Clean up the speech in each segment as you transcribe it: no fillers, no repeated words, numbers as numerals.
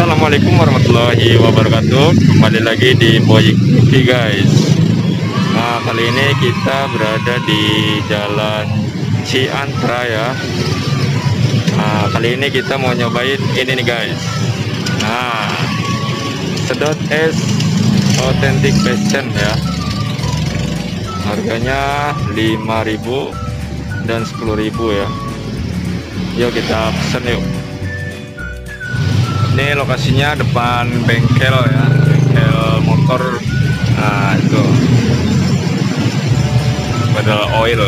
Assalamualaikum warahmatullahi wabarakatuh. Kembali lagi di Boyik TV guys. Nah, kali ini kita berada di Jalan Ciantra ya. Nah, kali ini kita mau nyobain ini nih guys. Nah, sedot es authentic passion ya. Harganya 5.000 dan 10.000 ya. Yuk kita pesen yuk. Ini lokasinya depan bengkel ya, bengkel motor. Nah itu Badal Oil.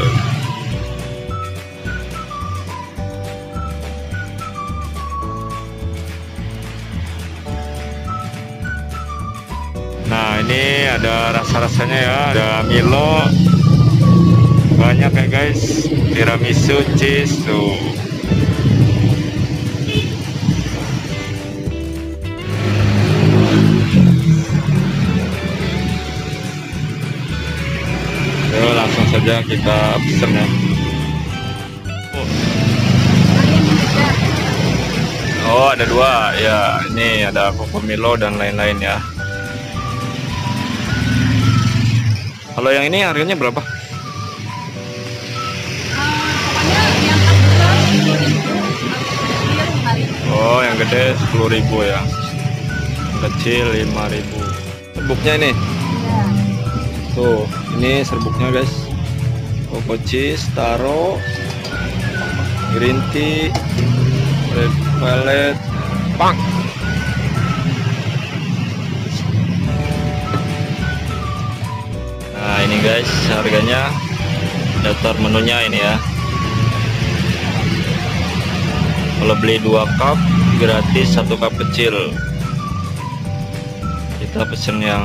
Nah ini ada rasa-rasanya ya, ada Milo banyak ya guys, tiramisu, cheese tuh. Langsung saja kita pesen ya. Oh ada dua ya, ini ada Coco Milo dan lain-lain ya. Kalau yang ini harganya berapa? Oh yang gede 10.000 ya, yang kecil 5.000. Serbuknya ini tuh, ini serbuknya guys. Coco cheese, taro, green tea, red velvet, pang. Nah ini guys harganya, daftar menunya ini ya. Kalau beli 2 cup gratis 1 cup kecil. Kita pesen yang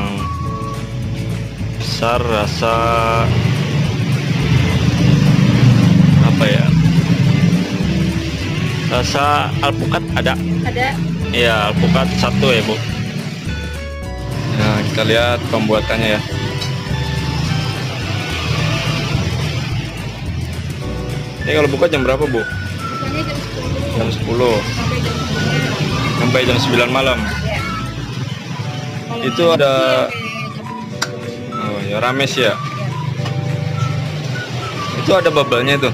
besar, rasa apa ya, rasa alpukat ada ya, alpukat 1 ya bu. Nah kita lihat pembuatannya ya. Ini kalau buka jam berapa bu? Jam 10 sampai jam 9 malam. Itu ada ya, rames ya. Itu ada bubble-nya tuh.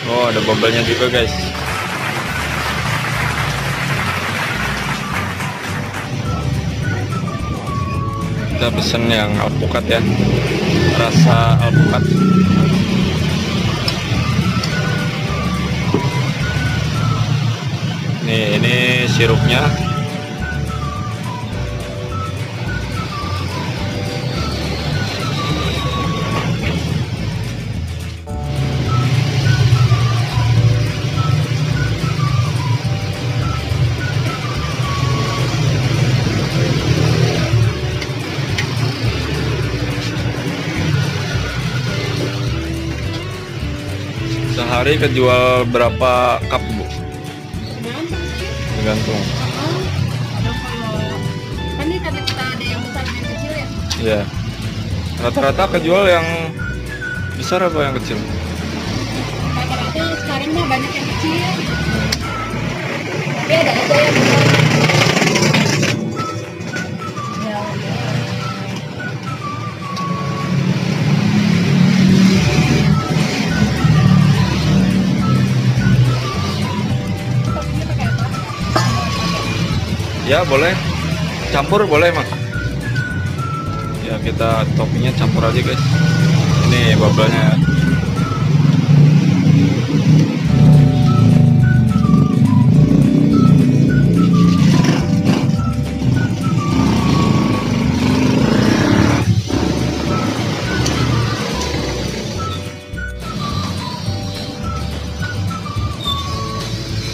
Oh, ada bubble-nya juga, guys. Kita pesen yang alpukat ya. Rasa alpukat. Nih, ini sirupnya. Sehari kejual berapa cup bu? Tergantung. Kan ini karena kita ada yang besar dan yang kecil ya. Iya. Rata-rata kejual yang besar apa yang kecil? Rata-rata sekarang mah banyak yang kecil. Tapi ada aja yang besar. Ya, ya. Ya boleh, campur boleh mak. Ya kita toppingnya campur aja guys. Ini bubble-nya.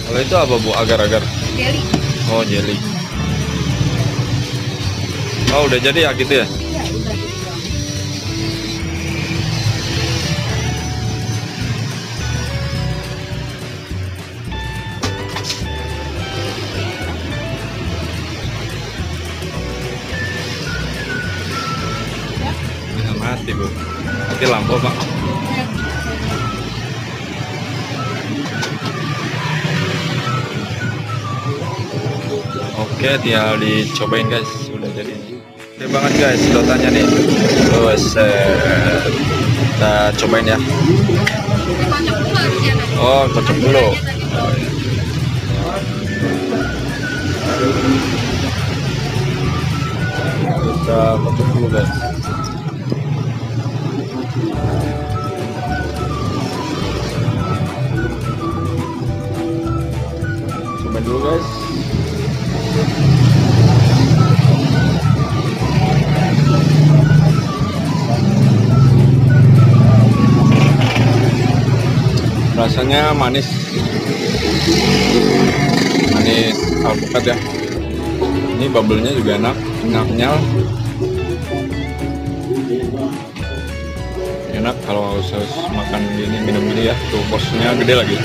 Kalau itu apa bu? Agar-agar? Jelly. Oh jelly. Oh udah jadi ya gitu ya? Iya, udah gitu. Bisa mati bu. Mati lampu pak. Oke, tinggal dicobain guys, udah jadi. Oke banget guys, sedotannya nih. Kita cobain ya. Kocok dulu harus ya nanti. Oh, kocok dulu. Kita kocok dulu guys. Cobain dulu guys. Rasanya manis alpukat ya. Ini bubble-nya juga enak, kenyal. Enak kalau saus makan gini, minum gini ya. Tuh porsinya gede lagi.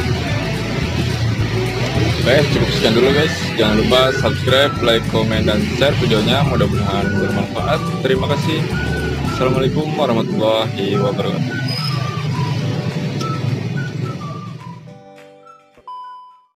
Oke, cukup sekian dulu guys. Jangan lupa subscribe, like, komen, dan share videonya. Mudah-mudahan bermanfaat. Terima kasih. Assalamualaikum warahmatullahi wabarakatuh.